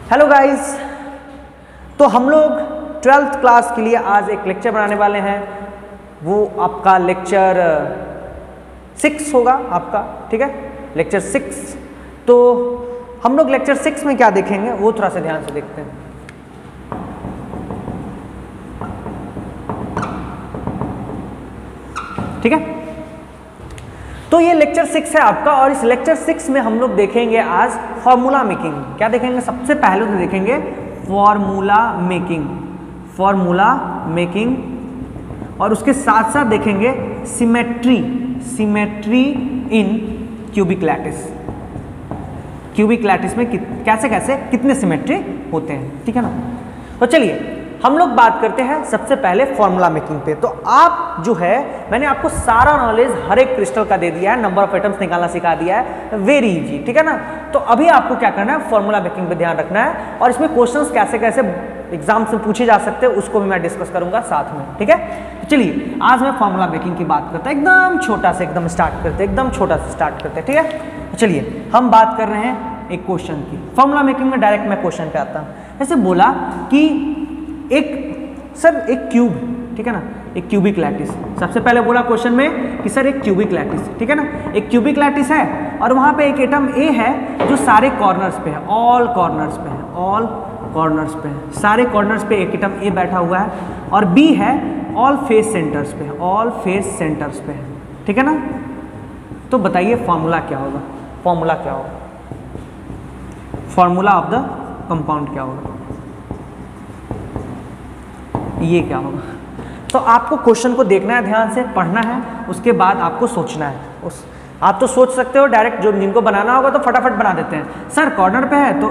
Hello guys, तो हम लोग 12th क्लास के लिए आज एक लेक्चर बनाने वाले हैं। वो आपका लेक्चर 6 होगा आपका, ठीक है, लेक्चर 6। तो हम लोग लेक्चर 6 में क्या देखेंगे वो थोड़ा सा ध्यान से देखते हैं। ठीक है, तो ये लेक्चर 6 है आपका, और इस लेक्चर 6 में हम लोग देखेंगे आज फॉर्मूला मेकिंग। क्या देखेंगे? सबसे पहले तो देखेंगे फॉर्मूला मेकिंग, फॉर्मूला मेकिंग, और उसके साथ साथ देखेंगे सिमेट्री, सिमेट्री इन क्यूबिक लैटिस। क्यूबिक लैटिस में कैसे कैसे कितने सिमेट्री होते हैं, ठीक है ना। तो चलिए हम लोग बात करते हैं सबसे पहले फॉर्मूला मेकिंग पे। तो आप जो है, मैंने आपको सारा नॉलेज हर एक क्रिस्टल का दे दिया है, नंबर ऑफ एटम्स निकालना सिखा दिया है, वेरी इजी, ठीक है ना। तो अभी आपको क्या करना है, फॉर्मूला मेकिंग पे ध्यान रखना है, और इसमें क्वेश्चंस कैसे कैसे एग्जाम से पूछे जा सकते हैं उसको भी मैं डिस्कस करूंगा साथ में, ठीक है। तो चलिए आज मैं फॉर्मूला मेकिंग की बात करता हूँ, एकदम छोटा से एकदम स्टार्ट करते हैं, एकदम छोटा से स्टार्ट करते हैं, ठीक है। तो चलिए हम बात कर रहे हैं एक क्वेश्चन की। फॉर्मूला मेकिंग में डायरेक्ट मैं क्वेश्चन पे आता हूँ। जैसे बोला कि एक क्यूब, ठीक है ना, एक क्यूबिक लैटिस। सबसे पहले बोला क्वेश्चन में कि सर एक क्यूबिक लैटिस, ठीक है ना, एक क्यूबिक लैटिस है, और वहां पे एक एटम ए है जो सारे कॉर्नर्स पे है, ऑल कॉर्नर्स पे है, ऑल कॉर्नर्स पे है, सारे कॉर्नर्स पे एक एटम ए बैठा हुआ है, और बी है ऑल फेस सेंटर्स पे है, ऑल फेस सेंटर्स पे है, ठीक है ना। तो बताइए फॉर्मूला क्या होगा, फॉर्मूला क्या होगा, फॉर्मूला ऑफ द कंपाउंड क्या होगा, ये क्या होगा। तो आपको क्वेश्चन को देखना है, ध्यान से पढ़ना है, उसके बाद आपको सोचना है। आप तो सोच सकते हो डायरेक्ट, जो जिनको बनाना होगा तो फटाफट बना देते हैं। सर कॉर्नर पे है तो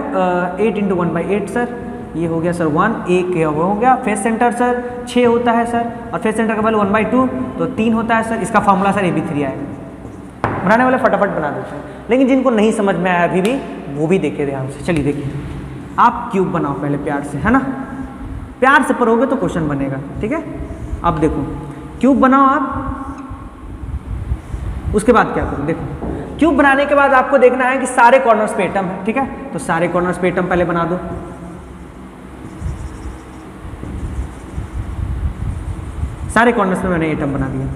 8 × 1/8 सर, ये हो गया सर 1, एक हो गया। फेस सेंटर सर 6 होता है सर, और फेस सेंटर का वैल्यू 1/2 तो 3 होता है सर। इसका फॉर्मूला सर AB3 आएगा। बनाने वाले फटाफट बना देते हैं, लेकिन जिनको नहीं समझ में आया अभी भी, वो भी देखिए ध्यान से। चलिए देखिए, आप क्यूब बनाओ पहले प्यार से, है ना, प्यार से पढ़ोगे तो क्वेश्चन बनेगा, ठीक है। अब देखो क्यूब बनाओ आप, उसके बाद क्या करो, देखो क्यूब बनाने के बाद आपको देखना है कि सारे कॉर्नर्स पे एटम है, ठीक है। तो सारे कॉर्नर्स पे एटम पहले बना दो। सारे कॉर्नर्स पे मैंने एटम बना दिया,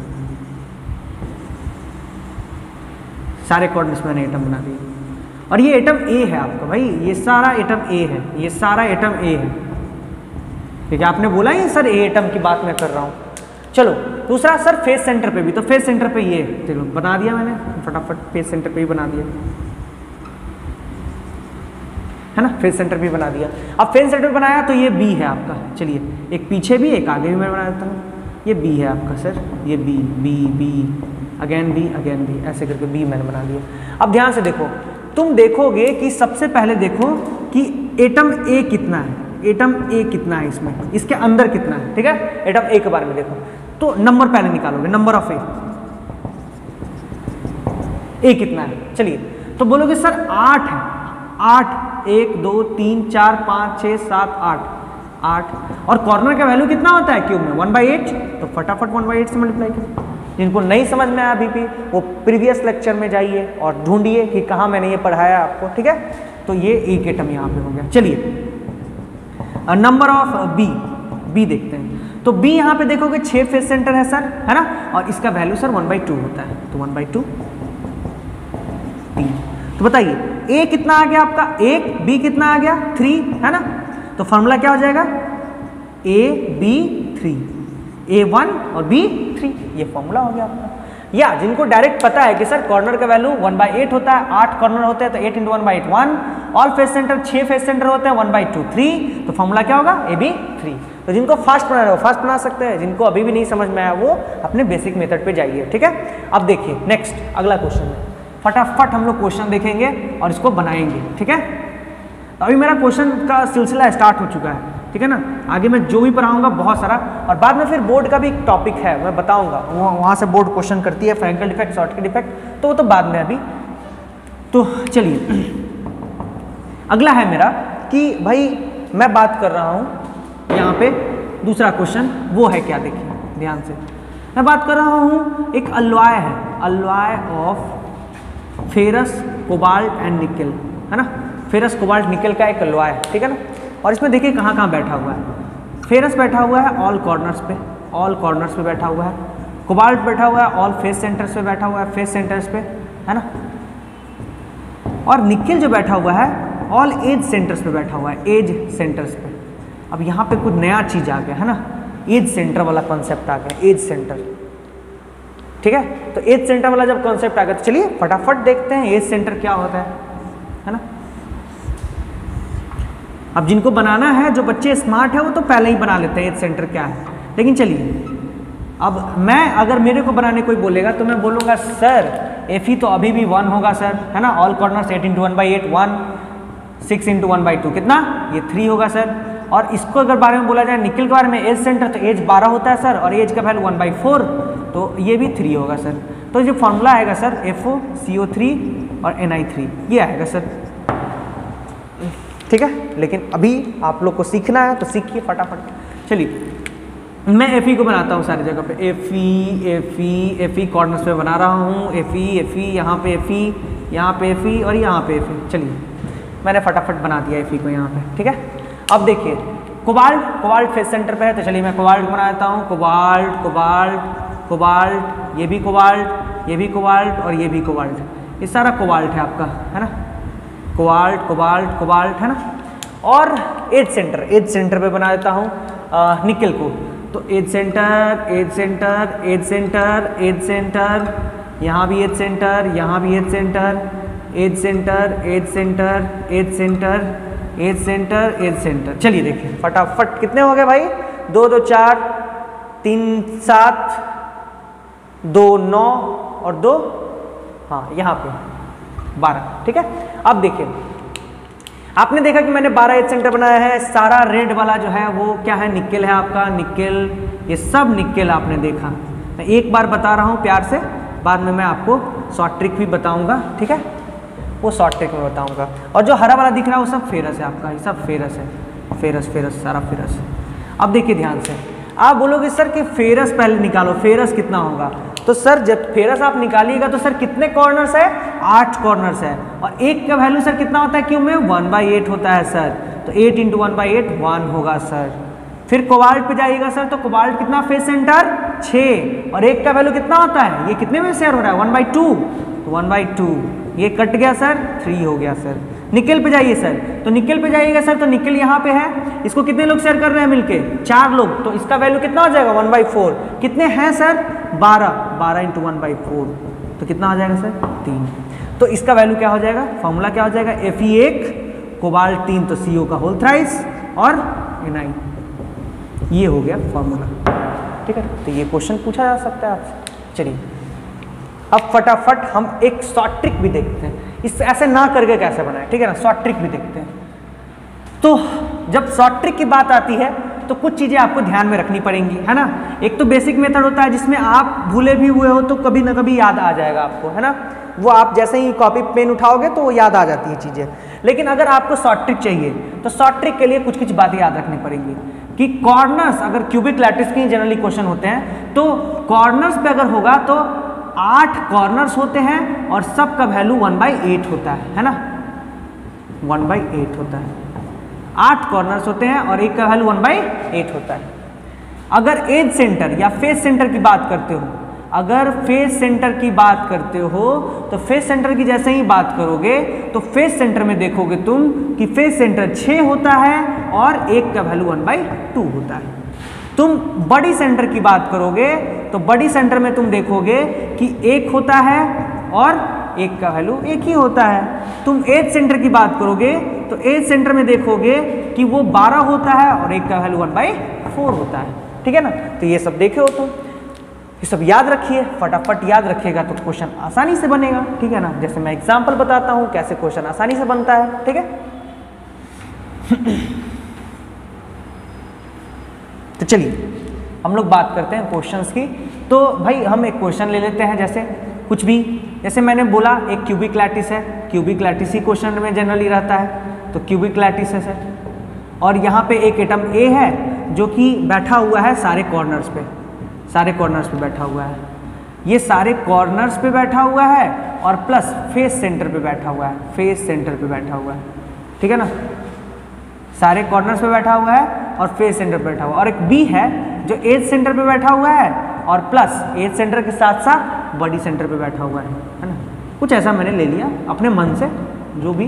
सारे कॉर्नर्स में मैंने एटम बना दिया, और ये एटम ए है आपका, भाई ये सारा एटम ए है, ये सारा एटम ए है, ठीक है। आपने बोला ही सर ए एटम की बात मैं कर रहा हूँ। चलो दूसरा सर फेस सेंटर पे भी, तो फेस सेंटर पे ये, चलो बना दिया मैंने फटाफट, फेस सेंटर पे भी बना दिया, है ना, फेस सेंटर भी बना दिया। अब फेस सेंटर बनाया तो ये बी है आपका। चलिए एक पीछे भी एक आगे भी मैं बना देता हूँ। ये बी है आपका सर, ये B B B again B again B, ऐसे करके बी मैंने बना दिया। अब ध्यान से देखो, तुम देखोगे कि सबसे पहले देखो कि एटम ए कितना है, एटम ए कितना है इसमें, इसके अंदर कितना है, ठीक है। एटम ए के बारे में देखो, तो नंबर पहले निकालोगे, नंबर ऑफ ए कितना है। चलिए तो बोलोगे सर 8 है, 8, 1 2 3 4 5 6 7 8, और कॉर्नर का वैल्यू कितना होता है क्यूब में, 1/8, तो फटाफट 1/8 से मल्टीप्लाई करो। जिनको नहीं समझ में आया अभी भी, वो प्रीवियस लेक्चर में जाइए और ढूंढिए कि कहाँ मैंने ये पढ़ाया आपको, ठीक है। तो ये एक एटम यहाँ पे हो गया। चलिए नंबर ऑफ बी देखते हैं। तो बी यहाँ पे देखोगे 6 फेस सेंटर है सर, है ना, और इसका वैल्यू सर 1/2 होता है, तो 1/2 3। तो बताइए ए कितना आ गया आपका, 1, बी कितना आ गया 3, है ना। तो फॉर्मूला क्या हो जाएगा, AB3, A1 और B3, ये फॉर्मूला हो गया आपका। या जिनको डायरेक्ट पता है कि सर कॉर्नर का वैल्यू 1/8 होता है, 8 कॉर्नर होते हैं तो 8 × 1/8 1, all face centre 6 face centre होते हैं, 1/2 3, तो फॉर्मूला क्या होगा, AB3। तो जिनको फास्ट बनाना है वो फास्ट बना सकते हैं, जिनको अभी भी नहीं समझ में आया वो अपने बेसिक मेथड पे जाइए, ठीक है। अब देखिए नेक्स्ट अगला क्वेश्चन है, फटाफट हम लोग क्वेश्चन देखेंगे और इसको बनाएंगे, ठीक है। तो अभी मेरा क्वेश्चन का सिलसिला स्टार्ट हो चुका है, ठीक है ना। आगे मैं जो भी पढ़ाऊंगा बहुत सारा, और बाद में फिर बोर्ड का भी एक टॉपिक है मैं बताऊंगा, वहाँ से बोर्ड क्वेश्चन करती है, फ्रैंकल डिफेक्ट, शॉर्टकट डिफेक्ट, तो वो तो बाद में अभी। तो चलिए अगला है मेरा कि भाई मैं बात कर रहा हूँ यहाँ पे दूसरा क्वेश्चन, वो है क्या, देखिए ध्यान से। मैं बात कर रहा हूँ एक अलॉय है, alloy of ferrous cobalt and निकल, है ना। फेरस कोबाल्ट निकल का एक अलॉय है, ठीक है ना। और इसमें देखिए कहाँ कहाँ बैठा हुआ है। फेरस बैठा हुआ है ऑल कॉर्नर्स पे, ऑल कॉर्नर्स पे बैठा हुआ है। कोबाल्ट बैठा हुआ है ऑल फेस सेंटर्स पे बैठा हुआ है, फेस सेंटर्स पे, है ना। और निकल जो बैठा हुआ है ऑल एज सेंटर्स पे बैठा हुआ है, एज सेंटर्स पे। अब यहाँ पे कुछ नया चीज आ गया है ना, एज सेंटर वाला कॉन्सेप्ट आ गया, एज सेंटर, ठीक है। तो एज सेंटर वाला जब कॉन्सेप्ट आ गया तो चलिए फटाफट देखते हैं एज सेंटर क्या होता है ना। अब जिनको बनाना है, जो बच्चे स्मार्ट है वो तो पहले ही बना लेते हैं एज सेंटर क्या है। लेकिन चलिए अब मैं, अगर मेरे को बनाने कोई बोलेगा तो मैं बोलूँगा सर Fe तो अभी भी 1 होगा सर, है ना। ऑल कॉर्नर्स 8 × 1/8 1, 6 × 1/2 कितना, ये 3 होगा सर। और इसको अगर बारे में बोला जाए निकल के बारे में, एज सेंटर तो एज 12 होता है सर, और एज का वैल्यू 1/4, तो ये भी 3 होगा सर। तो जो फॉर्मूला आएगा सर FOCO3 और Ni3, ये आएगा सर, ठीक है। लेकिन अभी आप लोग को सीखना है तो सीखिए फटाफट। चलिए मैं Fe को बनाता हूँ सारी जगह पे, Fe कॉर्नर्स पे बना रहा हूँ, Fe यहाँ पे Fe, यहाँ पे Fe और यहाँ पे Fe। चलिए मैंने फटाफट बना दिया Fe को यहाँ पे, ठीक है। अब देखिए कोबाल्ट फेस सेंटर पे है, तो चलिए मैं कोबाल्ट बना देता हूँ। कोबाल्ट, ये भी कोबाल्ट, ये भी कोबाल्ट और ये भी कोबाल्ट, ये सारा कोबाल्ट है आपका, है ना। कोबाल्ट है ना। और एज सेंटर पे बना देता हूँ निकल को। तो एज सेंटर, यहाँ भी एज सेंटर, यहाँ भी एज सेंटर, एज सेंटर। चलिए देखिए फटाफट कितने हो गए भाई, 2 2 4, 3 7, 2 9 और 2, हाँ यहाँ पे 12, ठीक है। अब देखिए आपने देखा कि मैंने 12 एज सेंटर बनाया है। सारा रेड वाला जो है वो क्या है, निकल है आपका, निकल, ये सब निकल आपने देखा। मैं एक बार बता रहा हूँ प्यार से, बाद में मैं आपको शॉर्ट ट्रिक भी बताऊंगा, ठीक है, वो शॉर्ट ट्रिक में बताऊंगा। और जो हरा वाला दिख रहा है वो सब फेरस है आपका, ये सब फेरस है, फेरस सारा फेरस। अब देखिए ध्यान से, आप बोलोगे सर कि फेरस पहले निकालो, फेरस कितना होगा। तो सर जब फेरस आप निकालिएगा तो सर कितने कॉर्नर्स है, 8 कॉर्नर्स है। और एक का वैल्यू सर कितना होता है, क्यों में 1/8 होता है सर, तो 8 × 1/8 1 होगा सर। फिर कोबाल्ट पे जाइएगा सर, तो कोबाल्ट कितना, फेस सेंटर 6, और एक का वैल्यू कितना होता है, ये कितने में शेयर हो रहा है, 1/2, तो 1/2, ये कट गया सर, 3 हो गया सर। निकल पे जाइए सर, तो निकल पे जाइएगा सर, तो निकल यहाँ पे है, इसको कितने लोग शेयर कर रहे हैं मिलके, 4 लोग, तो इसका वैल्यू कितना हो जाएगा, 1/4। कितने हैं सर, 12 × 1/4, तो कितना आ जाएगा सर, 3। तो इसका वैल्यू क्या हो जाएगा, फॉर्मूला क्या हो जाएगा, Fe1 कोबाल्ट 3, तो CO का होल थ्राइस और Ni, ये हो गया फॉर्मूला, ठीक है। तो ये क्वेश्चन पूछा जा सकता है आपसे। चलिए अब फटाफट हम एक शॉर्ट ट्रिक भी देखते हैं, इस ऐसे ना करके कैसे बनाए, ठीक है ना, शॉर्ट ट्रिक भी देखते हैं। तो जब शॉर्ट ट्रिक की बात आती है तो कुछ चीज़ें आपको ध्यान में रखनी पड़ेंगी, है ना। एक तो बेसिक मेथड होता है जिसमें आप भूले भी हुए हो तो कभी ना कभी याद आ जाएगा आपको, है ना, वो आप जैसे ही कॉपी पेन उठाओगे तो वो याद आ जाती है चीज़ें। लेकिन अगर आपको शॉर्ट ट्रिक चाहिए तो शॉर्ट ट्रिक के लिए कुछ कुछ बातें याद रखनी पड़ेंगी कि कॉर्नर्स, अगर क्यूबिक लैटिस के जनरली क्वेश्चन होते हैं तो कॉर्नर्स पे अगर होगा तो 8 कॉर्नर्स होते हैं और सब का वैल्यू 1/8 होता है ना, 1/8 होता है। 8 कॉर्नर्स होते हैं और एक का वैल्यू 1/8 होता है। अगर एज सेंटर या फेस सेंटर की बात करते हो, अगर फेस सेंटर की बात करते हो तो फेस सेंटर की जैसे ही बात करोगे तो फेस सेंटर में देखोगे तुम कि फेस सेंटर 6 होता है और एक का वैल्यू 1/2 होता है। तुम बड़ी सेंटर की बात करोगे तो बड़ी सेंटर में तुम देखोगे कि 1 होता है और एक का वैल्यू 1 ही होता है। तुम एज सेंटर की बात करोगे तो एज सेंटर में देखोगे कि वो 12 होता है और एक का वैल्यू 1/4 होता है, ठीक है ना। तो ये सब देखे हो तुम, ये सब याद रखिए, फटाफट याद रखिएगा तो क्वेश्चन आसानी से बनेगा, ठीक है ना। जैसे मैं एग्जांपल बताता हूँ कैसे क्वेश्चन आसानी से बनता है, ठीक है। तो चलिए हम लोग बात करते हैं क्वेश्चंस की। तो भाई हम एक क्वेश्चन ले लेते हैं, जैसे कुछ भी, जैसे मैंने बोला एक क्यूबिक लैटिस है, क्यूबिक लैटिस ही क्वेश्चन में जनरली रहता है, तो क्यूबिक लैटिस है सर। और यहाँ पे एक एटम ए है जो कि बैठा हुआ है सारे कॉर्नर्स पे, सारे कॉर्नर्स पे बैठा हुआ है, ये सारे कॉर्नर्स पे बैठा हुआ है और प्लस फेस सेंटर पे बैठा हुआ है, फेस सेंटर पे बैठा हुआ है, ठीक है ना, सारे कॉर्नर्स पे बैठा हुआ है और फेस सेंटर पे बैठा हुआ है। और एक बी है जो एज सेंटर पे बैठा हुआ है और प्लस एज सेंटर के साथ साथ बॉडी सेंटर पे बैठा हुआ है ना। कुछ ऐसा मैंने ले लिया अपने मन से जो भी।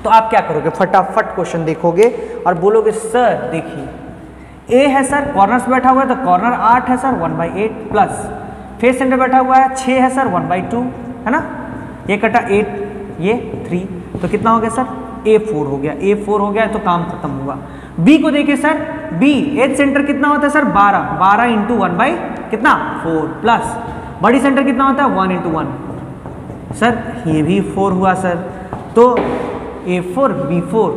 तो आप क्या करोगे, फटाफट क्वेश्चन देखोगे और बोलोगे सर देखिए ए है सर, कॉर्नर्स पे बैठा हुआ है तो कॉर्नर 8 है सर 1/8 प्लस फेस सेंटर बैठा हुआ है 6 है सर 1/2 है ना, ये कटा 8 ये 3 तो कितना हो गया सर A4 हो गया। A4 हो गया तो काम खत्म हुआ। B को देखिए सर, B एज सेंटर कितना होता है सर 12 इंटू 1 कितना 4 प्लस बॉडी सेंटर कितना होता है 1 इंटू 1 सर ये भी 4 हुआ सर। तो A4 B4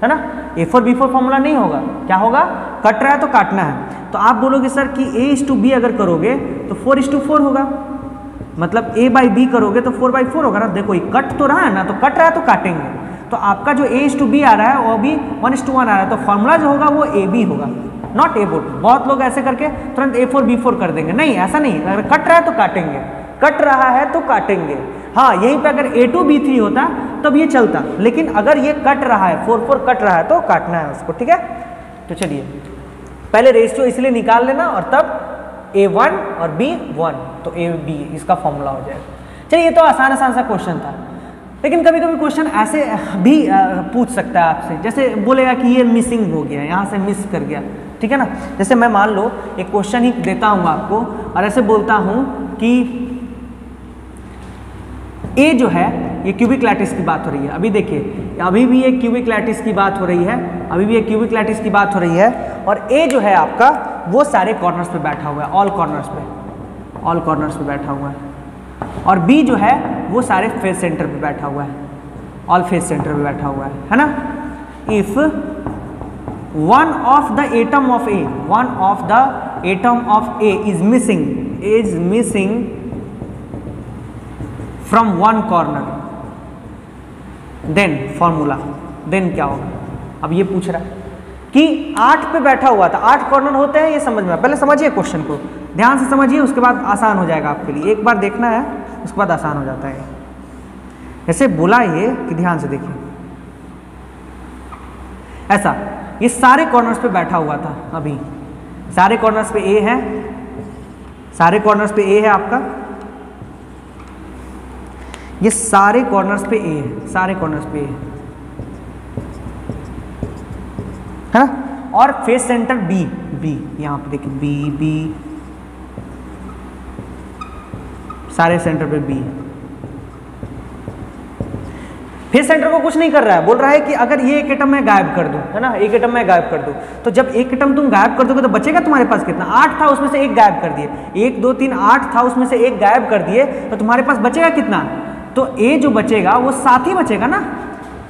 है ना, A4 B4 फॉर्मूला नहीं होगा, क्या होगा कट रहा है तो काटना है। तो आप बोलोगे सर कि A/B अगर करोगे तो 4/4 होगा, मतलब A/B करोगे तो 4/4 होगा ना। देखो ये कट तो रहा है ना, तो कट रहा है तो काटेंगे। तो आपका जो A/B आ रहा है वो भी 1:1 आ रहा है, तो फॉर्मूला जो होगा वो AB होगा, नॉट A4। बहुत लोग ऐसे करके तुरंत A4 B4 कर देंगे, नहीं ऐसा नहीं, अगर कट रहा है तो काटेंगे, कट रहा है तो काटेंगे। हाँ यहीं पे अगर A2 B3 होता तब ये चलता, लेकिन अगर ये कट रहा है 4 कट रहा है तो काटना है उसको, ठीक है। तो चलिए पहले रेशियो इसलिए निकाल लेना और तब A1 और B1 तो AB इसका फॉर्मूला हो जाएगा। चलिए ये तो आसान सा क्वेश्चन था, लेकिन कभी कभी क्वेश्चन ऐसे भी पूछ सकता है आपसे, जैसे बोलेगा कि ये मिसिंग हो गया, यहाँ से मिस कर गया, ठीक है ना। जैसे मैं मान लो एक क्वेश्चन ही देता हूँ आपको और ऐसे बोलता हूँ कि A जो है ये क्यूबिक लैटिस की बात हो रही है। अभी देखिए अभी भी एक क्यूबिक लैटिस की बात हो रही है, अभी भी एक क्यूबिक लैटिस की बात हो रही है और A जो है आपका वो सारे कॉर्नर्स पे बैठा हुआ है, ऑल कॉर्नर्स पे बैठा हुआ है। और B जो है वो सारे फेस सेंटर पे बैठा हुआ है, ऑल फेस सेंटर पे बैठा हुआ है ना। If one of the atom of A is missing from one corner, then formula, then क्या होगा। अब ये पूछ रहा है कि 8 पे बैठा हुआ था, 8 कॉर्नर होते हैं ये समझ में, पहले समझिए क्वेश्चन को ध्यान से समझिए, उसके बाद आसान हो जाएगा आपके लिए। एक बार देखना है उसके बाद आसान हो जाता है। ऐसे बोला ये कि ध्यान से देखिए, ऐसा ये सारे कॉर्नर्स पे बैठा हुआ था, अभी सारे कॉर्नर्स पे A है, सारे कॉर्नर्स पे A है आपका, ये सारे कॉर्नर्स पे A है, सारे कॉर्नर्स पे A है ना। और फेस सेंटर B यहाँ पे देखिए B सारे सेंटर पे B। फेस सेंटर को कुछ नहीं कर रहा है, बोल रहा है कि अगर ये एक एटम मैं गायब कर दूं, है ना, एक एटम मैं गायब कर दूं, तो जब एक एटम तुम गायब कर दोगे तो बचेगा तुम्हारे पास कितना, 8 था उसमें से एक गायब कर दिए, 1 2 3 8 था उसमें से एक गायब कर दिए, तो तुम्हारे पास बचेगा कितना, तो A जो बचेगा वो 7 ही बचेगा ना।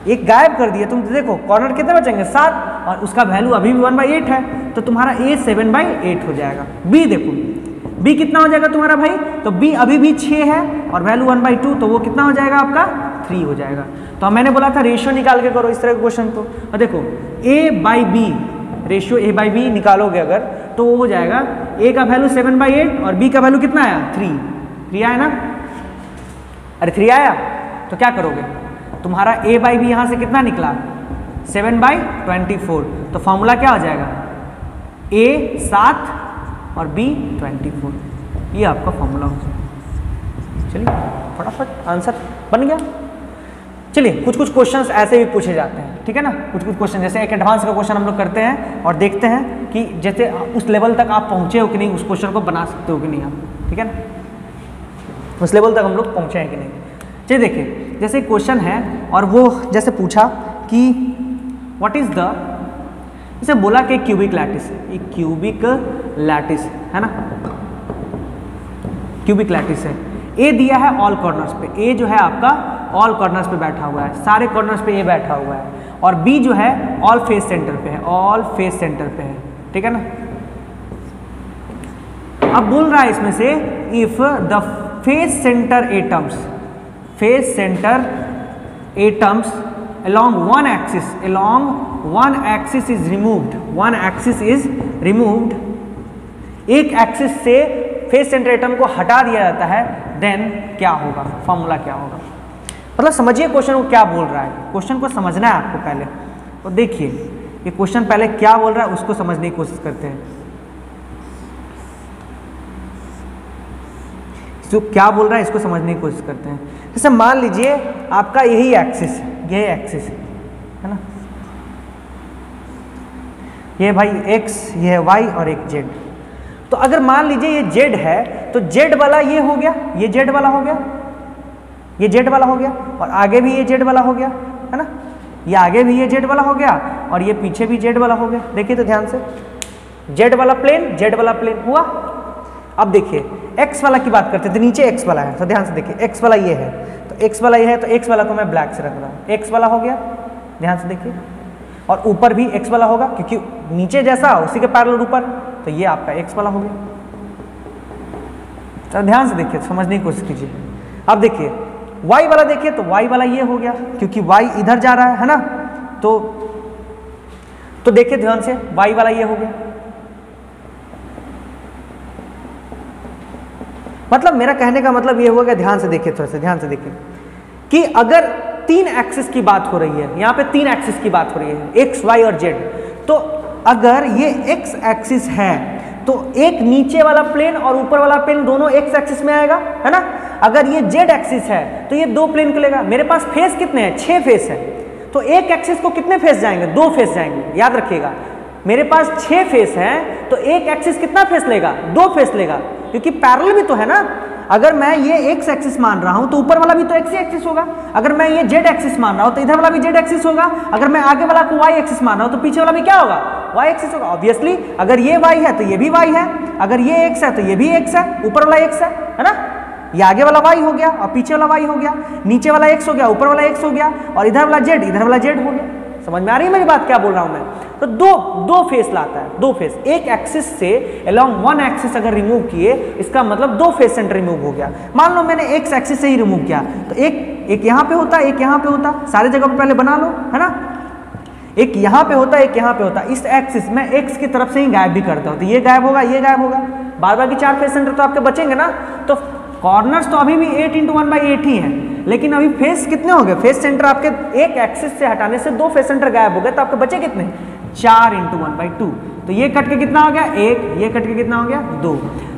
एक गायब कर दिए तुम, देखो कॉर्नर कितने बचेंगे 7 और उसका वैल्यू अभी भी 1/8 है, तो तुम्हारा A 7/8 हो जाएगा। B देखो B कितना हो जाएगा तुम्हारा भाई, तो B अभी भी 6 है और वैल्यू 1/2, तो वो कितना हो जाएगा आपका 3 हो जाएगा। तो मैंने बोला था रेशियो निकाल के करो इस तरह के क्वेश्चन को। और देखो A/B रेशियो A/B निकालोगे अगर तो वो हो जाएगा A का वैल्यू 7/8 और B का वैल्यू कितना आया 3 आया ना, अरे 3 आया, तो क्या करोगे तुम्हारा A/B यहाँ से कितना निकला 7/24, तो फॉर्मूला क्या हो जाएगा A 7 और B 24, ये आपका फॉर्मूला हो जाएगा। चलिए फटाफट आंसर बन गया। चलिए कुछ क्वेश्चंस ऐसे भी पूछे जाते हैं, ठीक है ना, कुछ क्वेश्चन जैसे एक एडवांस का क्वेश्चन हम लोग करते हैं और देखते हैं कि जैसे उस लेवल तक आप पहुंचे हो कि नहीं, उस क्वेश्चन को बना सकते हो कि नहीं आप, ठीक है ना, उस लेवल तक हम लोग पहुंचे हैं कि नहीं। चलिए देखिए जैसे क्वेश्चन है और वो जैसे पूछा कि व्हाट इज द, जैसे बोला कि क्यूबिक लैटिस, एक क्यूबिक लैटिस है ना, क्यूबिक लैटिस है, ए दिया है ऑल कॉर्नर्स पे, ए जो है आपका ऑल कॉर्नर्स पे बैठा हुआ है, सारे कॉर्नर्स पे ए बैठा हुआ है, और बी जो है ऑल फेस सेंटर पे है, ऑल फेस सेंटर पे है, ठीक है ना। अब बोल रहा है इसमें से if the face centre atoms along one axis is removed, एक एक्सिस से फेस सेंटर एटम को हटा दिया जाता है, देन क्या होगा, फॉर्मूला क्या होगा। मतलब समझिए क्वेश्चन को क्या बोल रहा है, क्वेश्चन को समझना है आपको पहले। और देखिए ये क्वेश्चन पहले क्या बोल रहा है उसको समझने की कोशिश करते हैं। जो क्या बोल रहा है इसको समझने की कोशिश करते हैं। जैसे मान लीजिए आपका यही एक्सिस, यही एक्सिस है ना, ये भाई x, ये है y और एक z। तो अगर मान लीजिए ये z है तो z वाला ये हो गया, ये z वाला हो गया, ये z वाला हो गया, और आगे भी ये z वाला हो गया है ना, ये आगे भी ये z वाला हो गया और ये पीछे भी z वाला हो गया। देखिए तो ध्यान से, z वाला प्लेन, z वाला प्लेन हुआ। अब देखिए x वाला की बात करते हैं तो नीचे x वाला है, तो ध्यान से देखिए x वाला ये है, तो x वाला ये है, तो x वाला को मैं ब्लैक से रख रहा हूँ, x वाला हो गया, ध्यान से देखिए। और ऊपर भी x वाला होगा क्योंकि नीचे जैसा उसी के पैरेलल ऊपर, तो ये आपका x वाला हो गया। तो ध्यान से देखिए, समझने की कोशिश कीजिए। अब देखिए y वाला, देखिए तो y वाला ये हो गया क्योंकि y इधर जा रहा है ना, तो देखिए ध्यान से y वाला ये हो गया। मतलब मेरा कहने का मतलब ये होगा, ध्यान से देखिए, थोड़ा सा ध्यान से देखिए कि अगर 3 एक्सिस की बात हो रही है, यहाँ पे 3 एक्सिस की बात हो रही है, x, y और z। तो अगर ये x एक्सिस है तो एक नीचे वाला प्लेन और ऊपर वाला प्लेन दोनों x एक्सिस में आएगा, है ना। अगर ये z एक्सिस है तो ये 2 प्लेन को लेगा। मेरे पास फेस कितने हैं, 6 फेस है, तो एक एक्सिस को कितने फेस जाएंगे, 2 फेस जाएंगे। याद रखिएगा मेरे पास 6 फेस हैं तो एक एक्सिस कितना फेस लेगा, 2 फेस लेगा, क्योंकि पैरेलल भी तो है ना। अगर मैं ये x एक्सिस मान रहा हूं तो ऊपर वाला भी तो x एक्सिस होगा। अगर मैं ये z एक्सिस मान रहा हूं तो इधर वाला भी z एक्सिस होगा। अगर मैं आगे वाला को y एक्सिस मान रहा हूं तो पीछे वाला भी क्या होगा, y एक्सिस होगा। ऑब्वियसली अगर ये y है तो ये भी y है, अगर ये x है तो ये भी x है, ऊपर वाला x है ना। ये आगे वाला y हो गया और पीछे वाला y हो गया, नीचे वाला x हो गया, ऊपर वाला x हो गया, और इधर वाला z, इधर वाला z हो गया। समझ में आ रही है मेरी बात, क्या बोल रहा हूं मैं। तो दो फेस लाता है, 2 फेस। एक एक्सिस से अलोंग 1 एक्सिस अगर रिमूव किए, इसका मतलब 2 फेस सेंटर रिमूव हो गया। मान लो मैंने x एक्सिस से ही रिमूव किया तो एक यहाँ पे होता, एक यहाँ पे होता, सारे जगह पे पहले बना लो, है ना। एक यहाँ पे होता, एक यहाँ पे होता। इस एक्सिस में x की तरफ से ही गायब भी करता हूँ, तो ये गायब होगा, ये गायब होगा, बार की 4 फेस सेंटर तो आपके बचेंगे ना। तो कॉर्नर्स तो अभी भी 8 × 1/8 ही हैं, लेकिन अभी फेस कितने हो गए, फेस सेंटर आपके एक एक्सिस से हटाने से 2 फेस सेंटर गायब हो गए, तो आपके बचे कितने, 4 × 1/2। तो ये कट के कितना हो गया, 1, ये कट के कितना हो गया, 2।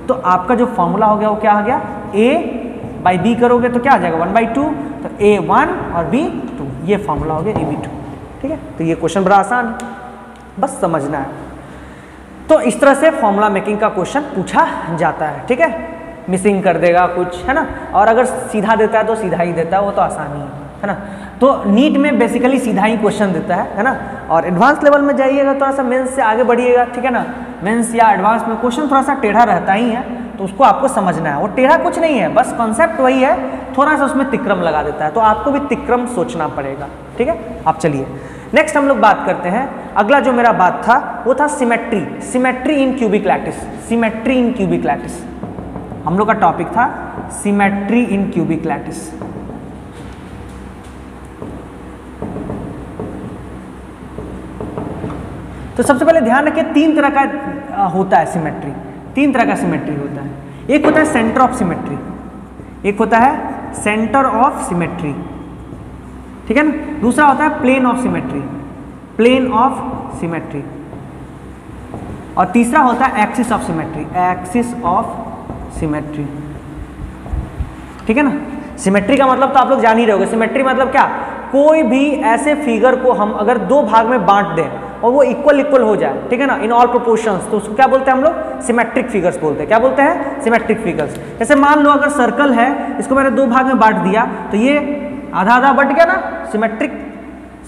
तो आपका जो फॉर्मूला हो गया वो क्या हो गया, a/b करोगे तो क्या आ जाएगा, 1/2, तो a1 और b2, ये फॉर्मूला हो गया ab2। ठीक है, तो ये क्वेश्चन बड़ा आसान है, बस समझना है। तो इस तरह से फॉर्मूला मेकिंग का क्वेश्चन पूछा जाता है। ठीक है, मिसिंग कर देगा कुछ, है ना, और अगर सीधा देता है तो सीधा ही देता है, वो तो आसानी है ना। तो नीट में बेसिकली सीधा ही क्वेश्चन देता है ना। और एडवांस लेवल में जाइएगा, थोड़ा सा मेंस से आगे बढ़िएगा, ठीक है ना। मेंस या एडवांस में क्वेश्चन थोड़ा सा टेढ़ा रहता ही है, तो उसको आपको समझना है। वो टेढ़ा कुछ नहीं है, बस कॉन्सेप्ट वही है, थोड़ा सा उसमें तिक्रम लगा देता है, तो आपको भी तिक्रम सोचना पड़ेगा। ठीक है, आप चलिए नेक्स्ट हम लोग बात करते हैं। अगला जो मेरा बात था वो था सिमेट्री, सिमेट्री इन क्यूबिक लैटिस, सिमेट्री इन क्यूबिक लैटिस। हम लोग का टॉपिक था सिमेट्री इन क्यूबिक लैटिस। तो सबसे पहले ध्यान रखिए 3 तरह का होता है सिमेट्री, 3 तरह का सिमेट्री होता है। एक होता है सेंटर ऑफ सिमेट्री, एक होता है सेंटर ऑफ सिमेट्री, ठीक है ना। दूसरा होता है plane of symmetry, plane of symmetry, और तीसरा होता है axis of symmetry, axis of symmetry. ठीक है ना। सिमेट्री का मतलब तो आप लोग जान ही रहे होंगे। सिमेट्री मतलब क्या, कोई भी ऐसे फिगर को हम अगर 2 भाग में बांट दें और वो इक्वल हो जाए, ठीक है ना, इन ऑल प्रोपोर्शंस, तो उसको क्या बोलते हैं हम लोग, सिमेट्रिक फिगर्स बोलते हैं। क्या बोलते हैं, सिमेट्रिक फिगर्स। जैसे मान लो अगर सर्कल है, इसको मैंने 2 भाग में बांट दिया तो ये आधा आधा बट गया ना,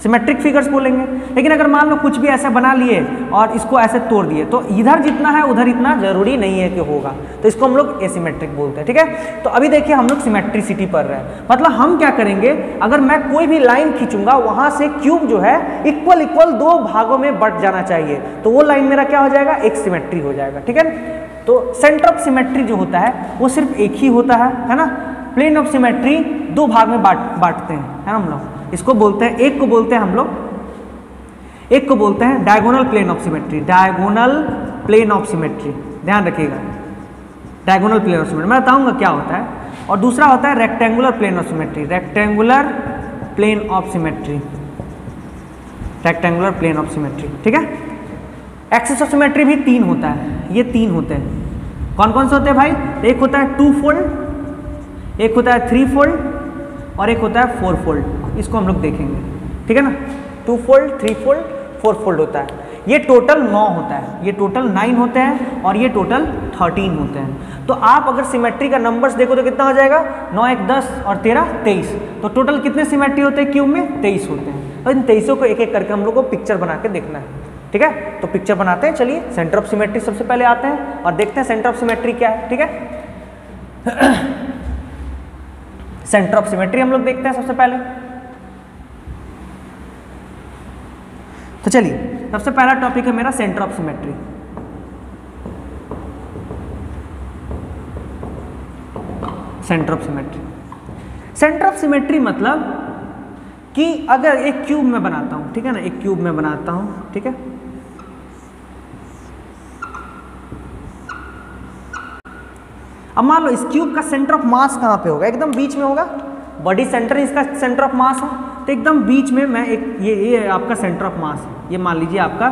सिमेट्रिक फिगर्स बोलेंगे। लेकिन अगर मान लो कुछ भी ऐसा बना लिए और इसको ऐसे तोड़ दिए, तो इधर जितना है उधर इतना जरूरी नहीं है कि होगा, तो इसको हम लोग एसिमेट्रिक बोलते हैं। ठीक है, तो अभी देखिए हम लोग सिमेट्रिसिटी पढ़ रहे हैं। मतलब हम क्या करेंगे, अगर मैं कोई भी लाइन खींचूंगा वहां से क्यूब जो है इक्वल 2 भागों में बट जाना चाहिए, तो वो लाइन मेरा क्या हो जाएगा, एक सिमेट्री हो जाएगा। ठीक है, तो सेंटर ऑफ सिमेट्री जो होता है वो सिर्फ एक ही होता है ना। प्लेन ऑफ सिमेट्री 2 भाग में बांटते हैं, है ना हम लोग। इसको बोलते हैं, एक को बोलते हैं हम लोग, एक को बोलते हैं diagonal plane of symmetry, diagonal plane of symmetry. ध्यान रखिएगा, डायगोनल प्लेन ऑफ सिमेट्री मैं बताऊंगा क्या होता है। और दूसरा होता है rectangular plane of symmetry, rectangular plane of symmetry, rectangular plane of symmetry, ठीक है। एक्सिस ऑफ सिमेट्री भी 3 होता है, ये 3 होते हैं। कौन कौन से होते हैं भाई? एक होता है 2 फोल्ड, एक होता है 3 फोल्ड और एक होता है 4 फोल्ड। इसको हम लोग देखेंगे, ठीक है ना। 2 फोल्ड, 3 फोल्ड, 4 फोल्ड होता है। ये टोटल 9 होता है, ये टोटल 9 होते हैं और ये टोटल 13 होते हैं। तो आप अगर सिमेट्री का नंबर्स देखो तो कितना हो जाएगा? 9 1 10 और 13 23। तो टोटल कितने सिमेट्री होते हैं क्यूब में? 23 होते हैं। तो इन 23 को एक एक करके हम लोग को पिक्चर बना के देखना है, ठीक है। तो पिक्चर बनाते हैं, चलिए। सेंटर ऑफ सिमेट्री सबसे पहले आते हैं और देखते हैं सेंटर ऑफ सिमेट्री क्या है, ठीक है। सेंटर ऑफ सिमेट्री हम लोग देखते हैं सबसे पहले। तो चलिए, सबसे पहला टॉपिक है मेरा centre of symmetry. Centre of symmetry, centre of symmetry मतलब कि अगर एक क्यूब में बनाता हूं, ठीक है ना, एक क्यूब में बनाता हूं, ठीक है। अब मान लो इस क्यूब का सेंटर ऑफ मास कहाँ पे होगा? एकदम बीच में होगा। बॉडी सेंटर इसका सेंटर ऑफ मास है, तो एकदम बीच में मैं एक ये आपका सेंटर ऑफ मास है, ये मान लीजिए आपका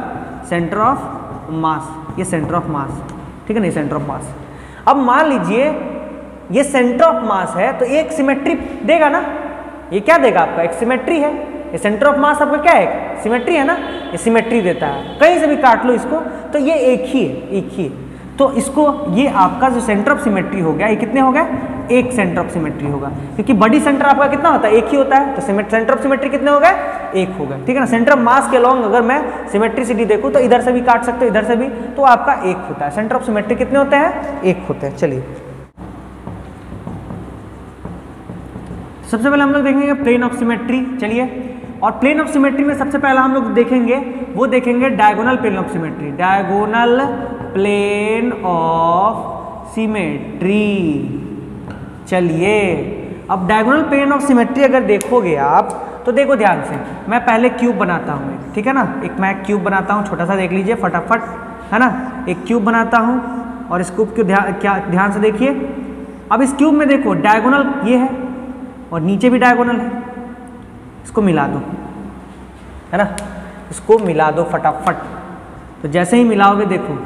सेंटर ऑफ मास, ये सेंटर ऑफ मास, ठीक है ना, ये सेंटर ऑफ मास। अब मान लीजिए ये सेंटर ऑफ मास है तो एक सिमेट्री देगा ना, ये क्या देगा आपका? एक सिमेट्री है। ये सेंटर ऑफ मास आपका क्या है? सिमेट्री है ना, ये सिमेट्री देता है। कहीं से भी काट लो इसको तो ये एक ही है, एक ही है। तो इसको ये आपका जो सेंटर ऑफ सिमेट्री हो गया, ये कितने हो गए? एक सेंटर ऑफ सिमेट्री होगा, क्योंकि बॉडी सेंटर आपका कितना होता है? एक ही होता है। तो सेंटर ऑफ सिमेट्री कितने हो गए? एक हो गए, ठीक है ना। सेंटर ऑफ मास के अलॉन्ग अगर मैं सिमेट्रिसिटी देखूं तो इधर से भी काट सकते हो, इधर से भी, तो आपका एक होता है। सेंटर ऑफ सिमेट्री कितने होते हैं? एक होते हैं। चलिए, सबसे पहले हम लोग देखेंगे प्लेन ऑफ सिमेट्री। चलिए, और प्लेन ऑफ सिमेट्री में सबसे पहला हम लोग देखेंगे, वो देखेंगे diagonal plane of symmetry, diagonal plane of symmetry. चलिए, अब डायगोनल प्लेन ऑफ सिमेट्री अगर देखोगे आप तो देखो ध्यान से, मैं पहले क्यूब बनाता हूँ, ठीक है ना। एक मैं क्यूब बनाता हूँ, छोटा सा देख लीजिए फटाफट, है ना। एक क्यूब बनाता हूँ और इस क्यूब को ध्यान से देखिए। अब इस क्यूब में देखो डायगोनल ये है और नीचे भी डायगोनल है, इसको मिला दो, है ना, इसको मिला दो फटाफट। तो जैसे ही मिलाओगे देखो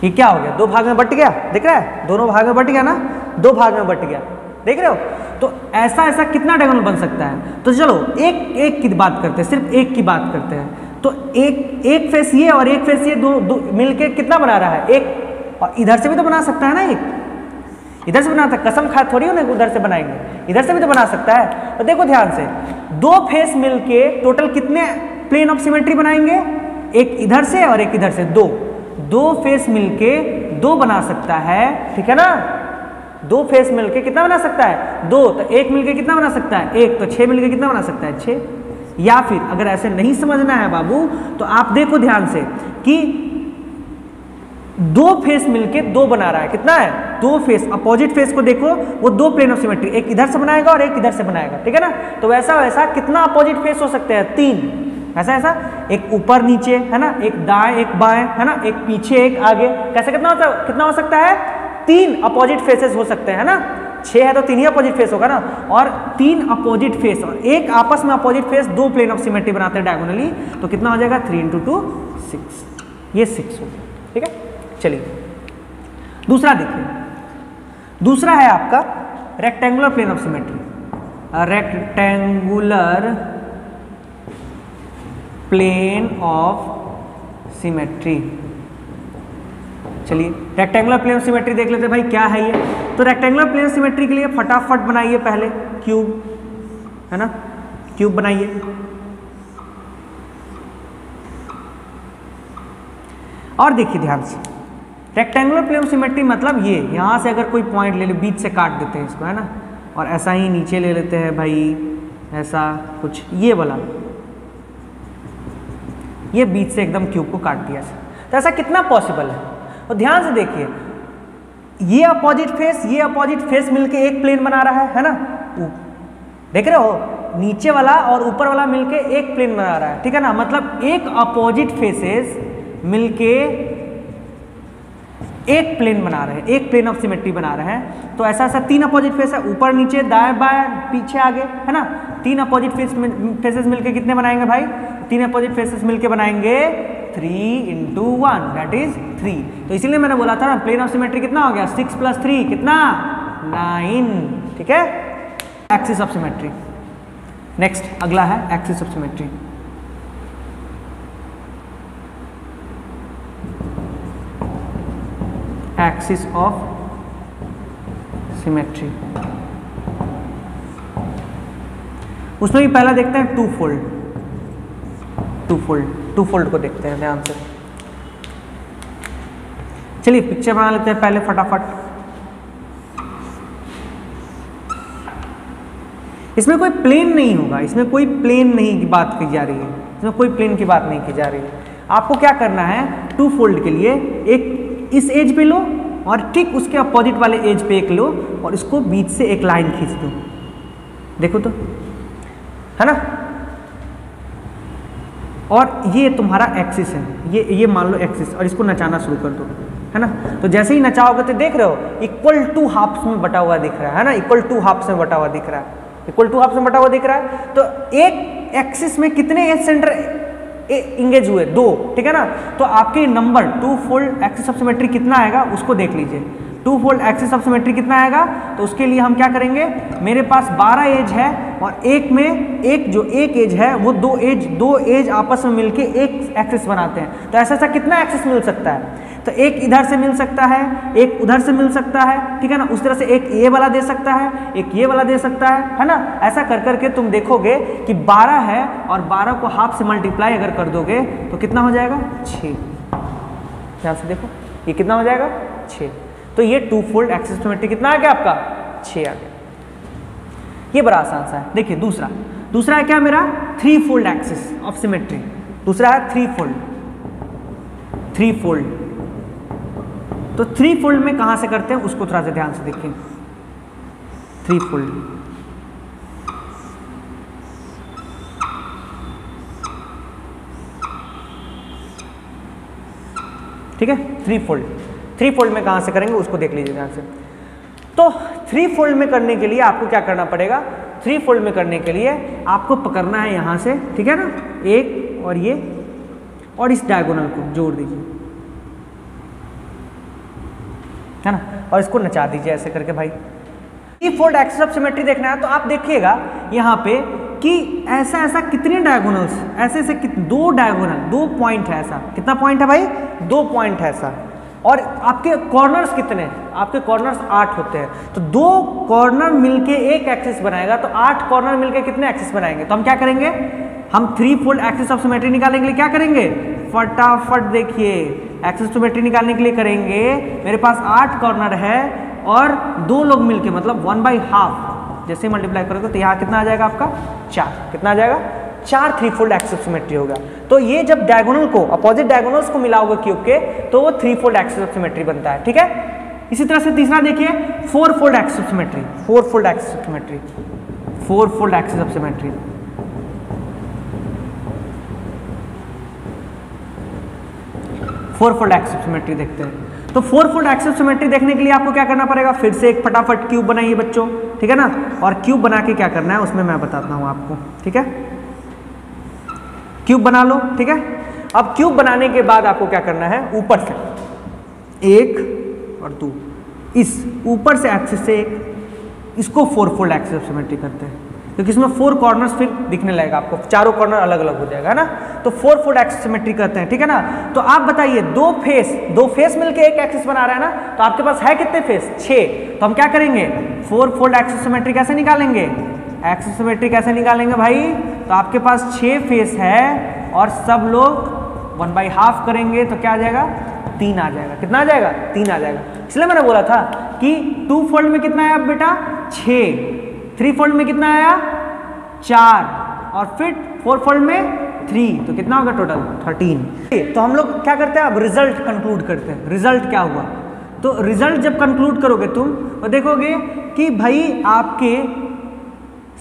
ये क्या हो गया? 2 भाग में बट गया, दिख रहा है? दोनों भाग में बट गया ना, 2 भाग में बट गया, देख रहे हो? तो ऐसा ऐसा कितना डायगोनल बन सकता है? तो चलो एक की बात करते हैं, सिर्फ एक की बात करते हैं। तो एक फेस ये और एक फेस ये दो मिलके कितना बना रहा है? एक। और इधर से भी तो बना सकता है ना, एक इधर से बनाता है, कसम खा थोड़ी हो ना उधर से बनाएंगे, इधर से भी तो बना सकता है। तो देखो ध्यान से, 2 फेस मिलके टोटल कितने प्लेन ऑफ सिमेट्री बनाएंगे? एक इधर से और एक इधर से, 2 फेस मिलके 2 बना सकता है, ठीक है ना। 2 फेस मिलके कितना बना सकता है? 2। तो 1 मिलके कितना बना सकता है? 1। तो 6 मिलके कितना बना सकता है? 6। या फिर अगर ऐसे नहीं समझना है बाबू तो आप देखो ध्यान से कि 2 फेस मिलके 2 बना रहा है, कितना है? 2 फेस। अपोजिट फेस को देखो, वो 2 प्लेन ऑफ सिमेट्री, एक इधर से बनाएगा और एक इधर से बनाएगा, ठीक है ना। तो वैसा वैसा कितना अपोजिट फेस हो सकते हैं? 3। ऐसा ऐसा, एक ऊपर नीचे, है ना, एक दाएं एक बाएं, है ना, एक पीछे एक आगे, कैसे कितना हो सकता है? 3 अपोजिट फेसेस हो सकते हैं ना। 6 है तो 3 ही अपोजिट फेस होगा ना, और 3 अपोजिट फेस और एक आपस में opposite face 2 plane of symmetry बनाते हैं डायगोनली। तो कितना हो जाएगा? 3 × 2 6, ये 6 हो गया, ठीक है। चलिए, दूसरा देखिए, दूसरा है आपका rectangular plane of symmetry, rectangular plane of symmetry. चलिए, रेक्टेंगुलर प्लेन ऑफ सिमेट्री देख लेते हैं भाई, क्या है ये। तो रेक्टेंगुलर प्लेन ऑफ सिमेट्री के लिए फटाफट बनाइए पहले क्यूब, है ना, क्यूब बनाइए। और देखिए ध्यान से, रेक्टेंगुलर प्लेन ऑफ सिमेट्री मतलब ये, यहाँ से अगर कोई पॉइंट ले लो, बीच से काट देते हैं इसको, है ना, और ऐसा ही नीचे ले लेते हैं भाई, ऐसा कुछ ये वाला, ये बीच से एकदम क्यूब को काट दिया। तो ऐसा कितना पॉसिबल है? और ध्यान से देखिए, ये अपोजिट फेस, ये अपोजिट फेस मिलके एक प्लेन बना रहा है ना, देख रहे हो, नीचे वाला और ऊपर वाला मिलके एक प्लेन बना रहा है, ठीक है ना। मतलब एक अपोजिट फेसेस मिलके एक प्लेन बना रहे हैं, एक प्लेन ऑफ सिमेट्री बना रहे हैं, तो ऐसा ऐसा 3 अपोजिट फेस है, ऊपर नीचे दाएं बाएं पीछे आगे, है ना। 3 अपोजिट फेसेस मिलके कितने बनाएंगे भाई? 3 अपोजिट फेसेस मिलके बनाएंगे 3 × 1 दैट इज 3। तो इसीलिए मैंने बोला था ना प्लेन ऑफ सिमेट्री कितना हो गया? 6 + 3 कितना? 9। ठीक है, एक्सिस ऑफ सिमेट्री। नेक्स्ट अगला है axis of symmetry. Axis of symmetry, उसमें भी पहला देखते हैं टू फोल्ड को देखते हैं ध्यान से। चलिए पिक्चर बना लेते हैं पहले फटाफट। इसमें कोई प्लेन नहीं होगा, इसमें कोई प्लेन नहीं की बात की जा रही है, इसमें कोई प्लेन की बात नहीं की जा रही है। आपको क्या करना है, टू फोल्ड के लिए एक इस एज पे लो और ठीक उसके अपोजिट वाले एज पे एक लो और इसको बीच से एक लाइन खींच दो। देखो तो, है ना। और ये तुम्हारा एक्सिस है, ये मान लो एक्सिस, और इसको नचाना शुरू कर दो, है ना। तो जैसे ही नचाओगे तो देख रहे हो इक्वल टू हाफ्स में बटा हुआ दिख रहा है ना, इक्वल टू हाफ्स में बटा हुआ दिख रहा है, इक्वल टू हाफ्स में बटा हुआ दिख रहा है। तो एक एक्सिस में कितने एज सेंटर इंगेज हुए? 2, ठीक है ना। तो आपके number two fold axis of symmetry कितना आएगा उसको देख लीजिए। Two fold axis of symmetry कितना आएगा? तो उसके लिए हम क्या करेंगे, मेरे पास 12 एज है और एक में एक जो एक एज है वो दो एज आपस में मिलके एक एक्सिस बनाते हैं। तो ऐसा कितना एक्सिस मिल सकता है? तो एक इधर से मिल सकता है, एक उधर से मिल सकता है, ठीक है ना। उस तरह से एक ये वाला दे सकता है, एक ये वाला दे सकता है ना। ऐसा कर करके तुम देखोगे कि 12 है और 12 को हाफ से मल्टीप्लाई अगर कर दोगे तो कितना हो जाएगा? 6। ध्यान से देखो ये कितना हो जाएगा? 6। तो ये two fold axis of symmetry कितना आ गया आपका? 6 आ गया। ये बड़ा आसान सा है। देखिए दूसरा है क्या मेरा? 3 फोल्ड एक्सिस ऑफ सिमेट्री। दूसरा है 3 फोल्ड। तो 3 फोल्ड में कहां से करते हैं उसको थोड़ा सा ध्यान से देखिए। 3 फोल्ड, ठीक है। 3 फोल्ड में कहां से करेंगे उसको देख लीजिए ध्यान से। तो 3 फोल्ड में करने के लिए आपको क्या करना पड़ेगा? 3 फोल्ड में करने के लिए आपको पकड़ना है यहां से, ठीक है ना, एक और ये, और इस डायगोनल को जोड़ दीजिए, है ना, और इसको नचा दीजिए ऐसे करके भाई। 3 फोल्ड एक्सिस ऑफ सिमेट्री देखना है तो आप देखिएगा यहाँ पे कि ऐसा कितने डायगोनल्स, ऐसे 2 डायगोनल, 2 पॉइंट है ऐसा। कितना पॉइंट है भाई? 2 पॉइंट है ऐसा। और आपके कॉर्नर्स कितने? आपके कॉर्नर्स 8 होते हैं। तो 2 कॉर्नर मिलके एक एक्सिस बनाएगा, तो 8 कॉर्नर मिलके कितने एक्सिस बनाएंगे? तो हम क्या करेंगे, हम 3 फोल्ड एक्सिस ऑफ सिमेट्री निकालने के लिए क्या करेंगे? फटाफट देखिए, एक्सिस ऑफ सिमेट्री निकालने के लिए करेंगे, मेरे पास 8 कॉर्नर है और 2 लोग मिलके मतलब 1/2 जैसे मल्टीप्लाई करोगे तो यहाँ कितना आ जाएगा आपका? 4। कितना आ जाएगा? 4 3 फोल्ड एक्सिस ऑफ सिमेट्री होगा। तो ये जब डायगोनल को, अपोजिट डायगोनल्स को मिलाओगे क्यूब के, तो वो 3 फोल्ड एक्सिस ऑफ सिमेट्री बनता है, ठीक है। इसी तरह से तीसरा देखिए 4 fold axis of symmetry. 4 fold axis of symmetry, 4 fold axis of symmetry. Four fold axis of symmetry देखते हैं। तो 4 फोल्ड एक्सिस ऑफ सिमेट्री देखने के लिए आपको क्या करना पड़ेगा? फिर से एक फटाफट क्यूब बनाइए बच्चों, ठीक है ना। और क्यूब बना के क्या करना है उसमें मैं बताता हूं आपको, ठीक है। क्यूब बना लो, ठीक है। अब क्यूब बनाने के बाद आपको क्या करना है? ऊपर से 1 और 2, इस ऊपर से एक्सिस से एक, इसको 4 फोल्ड एक्सिस ऑफ सिमेट्री करते हैं, क्योंकि इसमें 4 कॉर्नर्स फिर दिखने लगेगा आपको, चारों कॉर्नर अलग अलग हो जाएगा, है ना। तो 4 फोल्ड एक्सिस सिमेट्री करते हैं, ठीक है ना। तो आप बताइए, दो फेस मिलके एक एक्सिस बना रहा है ना, तो आपके पास है कितने फेस? 6। तो हम क्या करेंगे? 4 फोल्ड एक्सिस सिमेट्री कैसे निकालेंगे? एक्सिस सिमेट्री कैसे निकालेंगे भाई? तो आपके पास 6 फेस है और सब लोग 1/2 करेंगे तो क्या आ जाएगा? 3 आ जाएगा। कितना आ जाएगा? 3 आ जाएगा। इसलिए मैंने बोला था कि 2 फोल्ड में कितना है अब बेटा? 6। 3 फोल्ड में कितना आया? 4। और फिर 4 फोल्ड में 3, तो कितना होगा टोटल? 13। तो हम लोग क्या करते हैं अब? रिजल्ट कंक्लूड करते हैं। रिजल्ट क्या हुआ? तो रिजल्ट जब कंक्लूड करोगे तुम तो देखोगे कि भाई आपके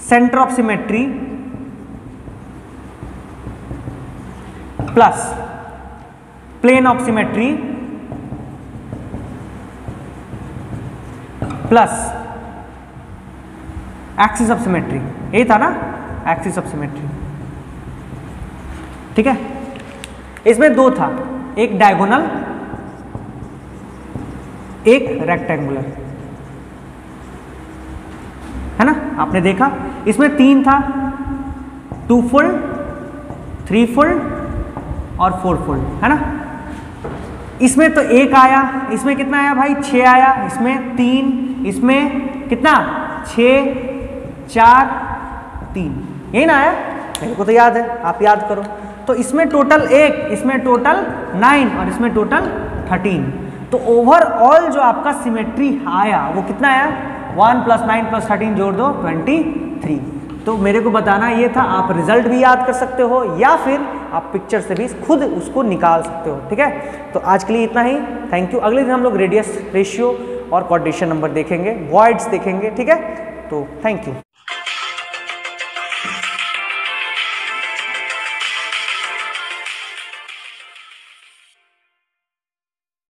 centre of symmetry plus plane of symmetry plus axis of symmetry, यही था ना, एक्सिस ऑफ सिमेट्री, ठीक है। इसमें दो था, एक डायगोनल एक रेक्टेंगुलर, है ना, आपने देखा। इसमें तीन था, 2 फोल्ड, 3 फोल्ड और 4 फोल्ड, है ना। इसमें तो एक आया, इसमें कितना आया भाई, 6 आया, इसमें 3, इसमें कितना 6 4 3, यही ना आया, मेरे को तो याद है, आप याद करो। तो इसमें टोटल 1, इसमें टोटल 9 और इसमें टोटल 13। तो ओवरऑल जो आपका सिमेट्री आया वो कितना आया, 1 + 9 + 13 जोड़ दो 23। तो मेरे को बताना ये था, आप रिजल्ट भी याद कर सकते हो या फिर आप पिक्चर से भी खुद उसको निकाल सकते हो, ठीक है। तो आज के लिए इतना ही, थैंक यू। अगले दिन हम लोग रेडियस, रेशियो और क्वाड्रेशन नंबर देखेंगे, वॉइड्स देखेंगे, ठीक है। तो थैंक यू।